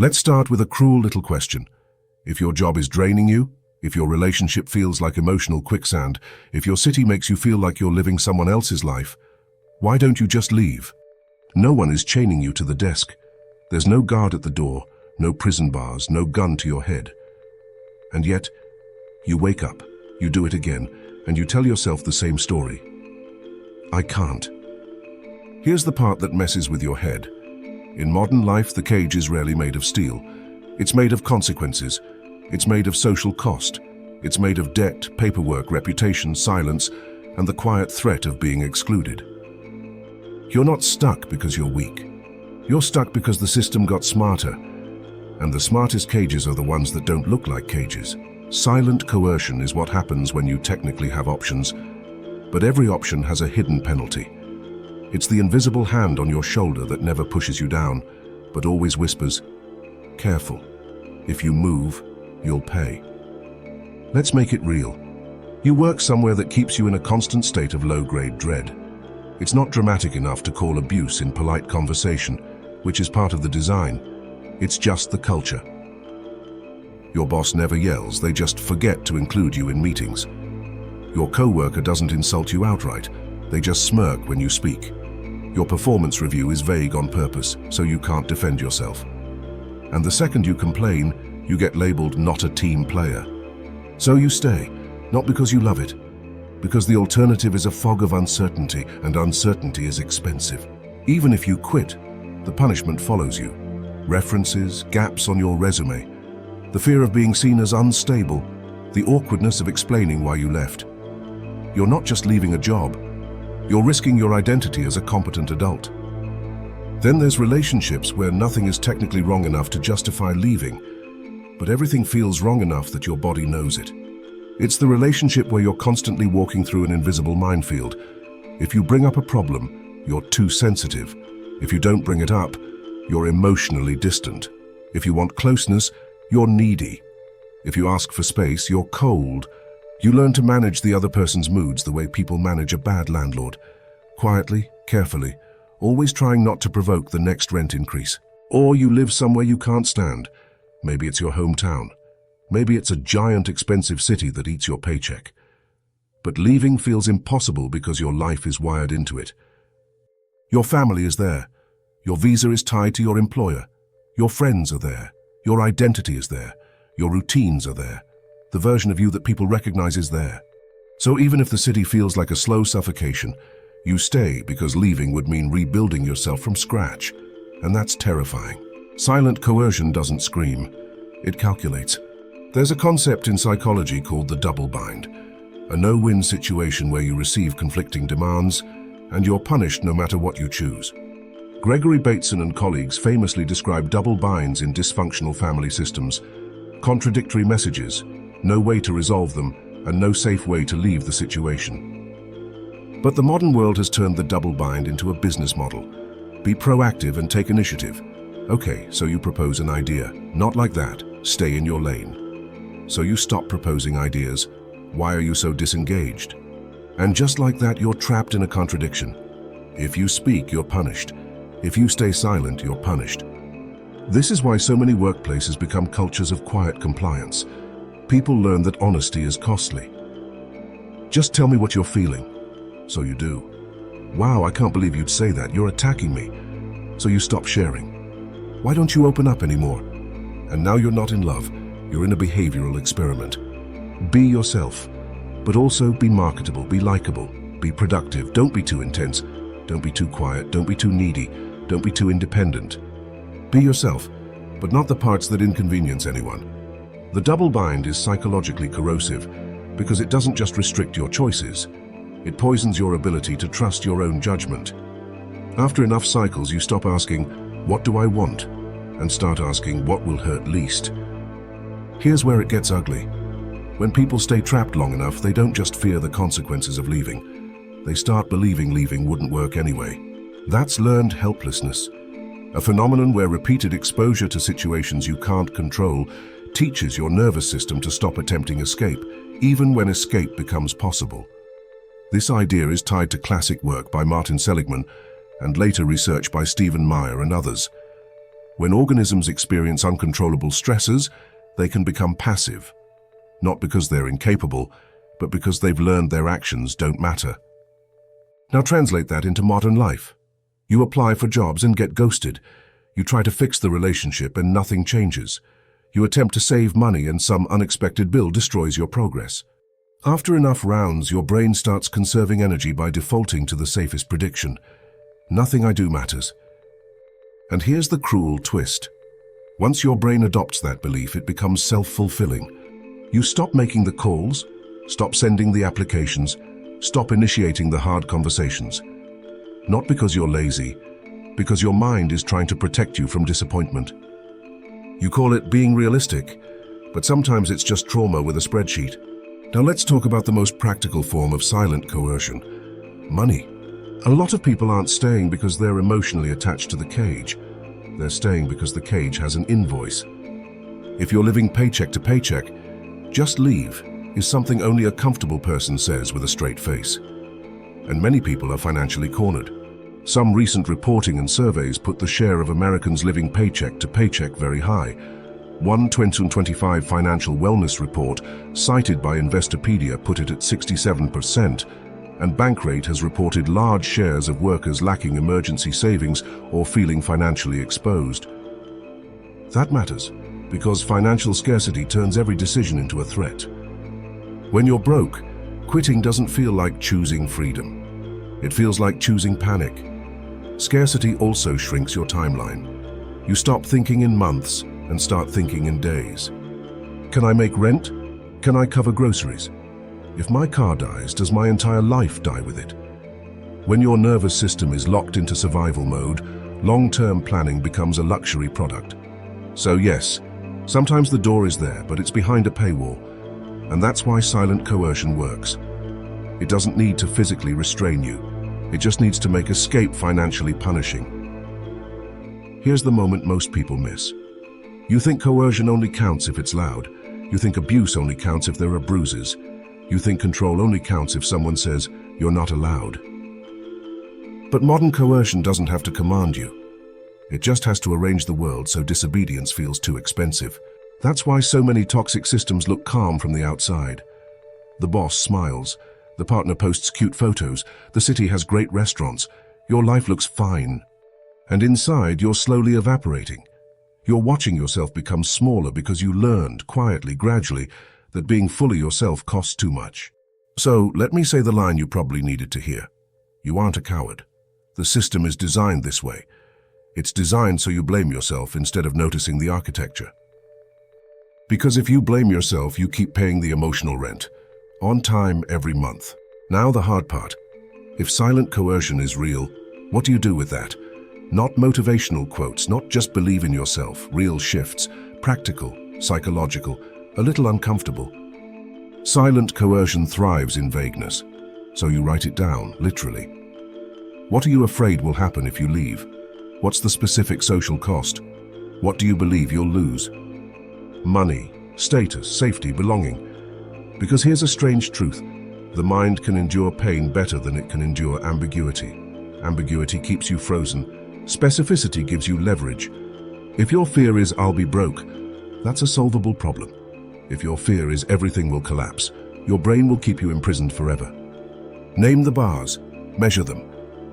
Let's start with a cruel little question. If your job is draining you, if your relationship feels like emotional quicksand, if your city makes you feel like you're living someone else's life, why don't you just leave? No one is chaining you to the desk. There's no guard at the door, no prison bars, no gun to your head. And yet, you wake up, you do it again, and you tell yourself the same story. I can't. Here's the part that messes with your head. In modern life, the cage is rarely made of steel. It's made of consequences. It's made of social cost. It's made of debt, paperwork, reputation, silence, and the quiet threat of being excluded. You're not stuck because you're weak. You're stuck because the system got smarter. And the smartest cages are the ones that don't look like cages. Silent coercion is what happens when you technically have options, but every option has a hidden penalty. It's the invisible hand on your shoulder that never pushes you down, but always whispers, "Careful. If you move, you'll pay." Let's make it real. You work somewhere that keeps you in a constant state of low-grade dread. It's not dramatic enough to call abuse in polite conversation, which is part of the design. It's just the culture. Your boss never yells, they just forget to include you in meetings. Your coworker doesn't insult you outright, they just smirk when you speak. Your performance review is vague on purpose, so you can't defend yourself. And the second you complain, you get labeled not a team player. So you stay, not because you love it, because the alternative is a fog of uncertainty, and uncertainty is expensive. Even if you quit, the punishment follows you. References, gaps on your resume, the fear of being seen as unstable, the awkwardness of explaining why you left. You're not just leaving a job, you're risking your identity as a competent adult. Then there's relationships where nothing is technically wrong enough to justify leaving, but everything feels wrong enough that your body knows it. It's the relationship where you're constantly walking through an invisible minefield. If you bring up a problem, you're too sensitive. If you don't bring it up, you're emotionally distant. If you want closeness, you're needy. If you ask for space, you're cold. You learn to manage the other person's moods the way people manage a bad landlord. Quietly, carefully, always trying not to provoke the next rent increase. Or you live somewhere you can't stand. Maybe it's your hometown. Maybe it's a giant expensive city that eats your paycheck. But leaving feels impossible because your life is wired into it. Your family is there. Your visa is tied to your employer. Your friends are there. Your identity is there. Your routines are there. The version of you that people recognize is there. So even if the city feels like a slow suffocation, you stay because leaving would mean rebuilding yourself from scratch. And that's terrifying. Silent coercion doesn't scream. It calculates. There's a concept in psychology called the double bind, a no-win situation where you receive conflicting demands and you're punished no matter what you choose. Gregory Bateson and colleagues famously describe double binds in dysfunctional family systems: contradictory messages, no way to resolve them, and no safe way to leave the situation. But the modern world has turned the double bind into a business model. Be proactive and take initiative. Okay, so you propose an idea. Not like that. Stay in your lane. So you stop proposing ideas. Why are you so disengaged? And just like that, you're trapped in a contradiction. If you speak, you're punished. If you stay silent, you're punished. This is why so many workplaces become cultures of quiet compliance. People learn that honesty is costly. Just tell me what you're feeling. So you do. Wow, I can't believe you'd say that. You're attacking me. So you stop sharing. Why don't you open up anymore? And now you're not in love. You're in a behavioral experiment. Be yourself, but also be marketable, be likable, be productive. Don't be too intense. Don't be too quiet. Don't be too needy. Don't be too independent. Be yourself, but not the parts that inconvenience anyone. The double bind is psychologically corrosive because it doesn't just restrict your choices. It poisons your ability to trust your own judgment. After enough cycles, you stop asking, "What do I want?" and start asking, "What will hurt least?" Here's where it gets ugly. When people stay trapped long enough, they don't just fear the consequences of leaving. They start believing leaving wouldn't work anyway. That's learned helplessness, a phenomenon where repeated exposure to situations you can't control teaches your nervous system to stop attempting escape, even when escape becomes possible. This idea is tied to classic work by Martin Seligman and later research by Stephen Meyer and others. When organisms experience uncontrollable stresses, they can become passive, not because they're incapable, but because they've learned their actions don't matter. Now translate that into modern life. You apply for jobs and get ghosted. You try to fix the relationship and nothing changes. You attempt to save money and some unexpected bill destroys your progress. After enough rounds, your brain starts conserving energy by defaulting to the safest prediction. Nothing I do matters. And here's the cruel twist. Once your brain adopts that belief, it becomes self-fulfilling. You stop making the calls, stop sending the applications, stop initiating the hard conversations. Not because you're lazy, because your mind is trying to protect you from disappointment. You call it being realistic, but sometimes it's just trauma with a spreadsheet. Now let's talk about the most practical form of silent coercion: money. A lot of people aren't staying because they're emotionally attached to the cage. They're staying because the cage has an invoice. If you're living paycheck to paycheck, just leave is something only a comfortable person says with a straight face. And many people are financially cornered. Some recent reporting and surveys put the share of Americans living paycheck to paycheck very high. One 2025 financial wellness report cited by Investopedia put it at 67%, and Bankrate has reported large shares of workers lacking emergency savings or feeling financially exposed. That matters, because financial scarcity turns every decision into a threat. When you're broke, quitting doesn't feel like choosing freedom. It feels like choosing panic. Scarcity also shrinks your timeline. You stop thinking in months and start thinking in days. Can I make rent? Can I cover groceries? If my car dies, does my entire life die with it? When your nervous system is locked into survival mode, long-term planning becomes a luxury product. So yes, sometimes the door is there, but it's behind a paywall. And that's why silent coercion works. It doesn't need to physically restrain you. It just needs to make escape financially punishing. Here's the moment most people miss. You think coercion only counts if it's loud. You think abuse only counts if there are bruises. You think control only counts if someone says, "You're not allowed." But modern coercion doesn't have to command you. It just has to arrange the world so disobedience feels too expensive. That's why so many toxic systems look calm from the outside. The boss smiles. The partner posts cute photos. The city has great restaurants. Your life looks fine. And inside, you're slowly evaporating. You're watching yourself become smaller because you learned, quietly, gradually, that being fully yourself costs too much. So, let me say the line you probably needed to hear. You aren't a coward. The system is designed this way. It's designed so you blame yourself instead of noticing the architecture. Because if you blame yourself, you keep paying the emotional rent. On time, every month. Now the hard part. If silent coercion is real, what do you do with that? Not motivational quotes, not just believe in yourself, real shifts, practical, psychological, a little uncomfortable. Silent coercion thrives in vagueness, so you write it down, literally. What are you afraid will happen if you leave? What's the specific social cost? What do you believe you'll lose? Money, status, safety, belonging. Because here's a strange truth. The mind can endure pain better than it can endure ambiguity. Ambiguity keeps you frozen. Specificity gives you leverage. If your fear is "I'll be broke," that's a solvable problem. If your fear is "everything will collapse," your brain will keep you imprisoned forever. Name the bars, measure them,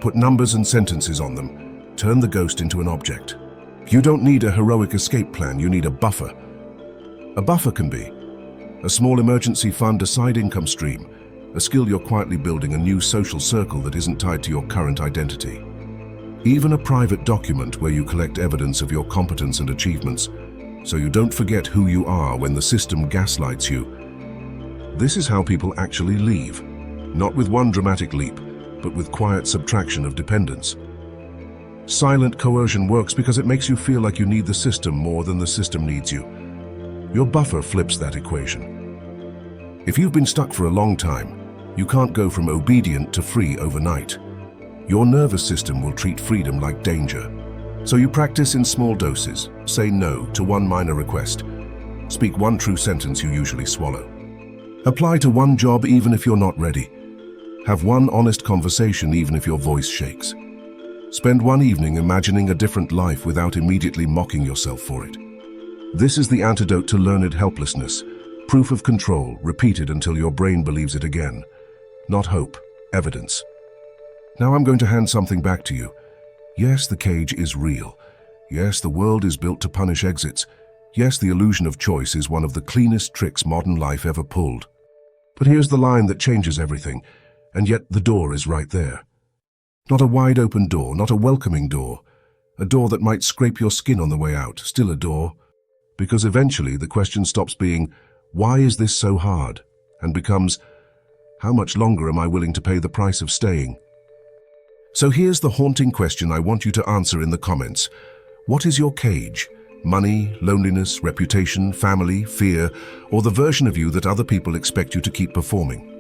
put numbers and sentences on them, turn the ghost into an object. You don't need a heroic escape plan, you need a buffer. A buffer can be a small emergency fund, a side income stream, a skill you're quietly building, a new social circle that isn't tied to your current identity. Even a private document where you collect evidence of your competence and achievements, so you don't forget who you are when the system gaslights you. This is how people actually leave, not with one dramatic leap, but with quiet subtraction of dependence. Silent coercion works because it makes you feel like you need the system more than the system needs you. Your buffer flips that equation. If you've been stuck for a long time, you can't go from obedient to free overnight. Your nervous system will treat freedom like danger. So you practice in small doses. Say no to one minor request. Speak one true sentence you usually swallow. Apply to one job even if you're not ready. Have one honest conversation even if your voice shakes. Spend one evening imagining a different life without immediately mocking yourself for it. This is the antidote to learned helplessness. Proof of control, repeated until your brain believes it again. Not hope, evidence. Now I'm going to hand something back to you. Yes, the cage is real. Yes, the world is built to punish exits. Yes, the illusion of choice is one of the cleanest tricks modern life ever pulled. But here's the line that changes everything, and yet the door is right there. Not a wide open door, not a welcoming door. A door that might scrape your skin on the way out, still a door. Because eventually the question stops being, why is this so hard? And becomes, how much longer am I willing to pay the price of staying? So here's the haunting question I want you to answer in the comments. What is your cage? Money, loneliness, reputation, family, fear, or the version of you that other people expect you to keep performing?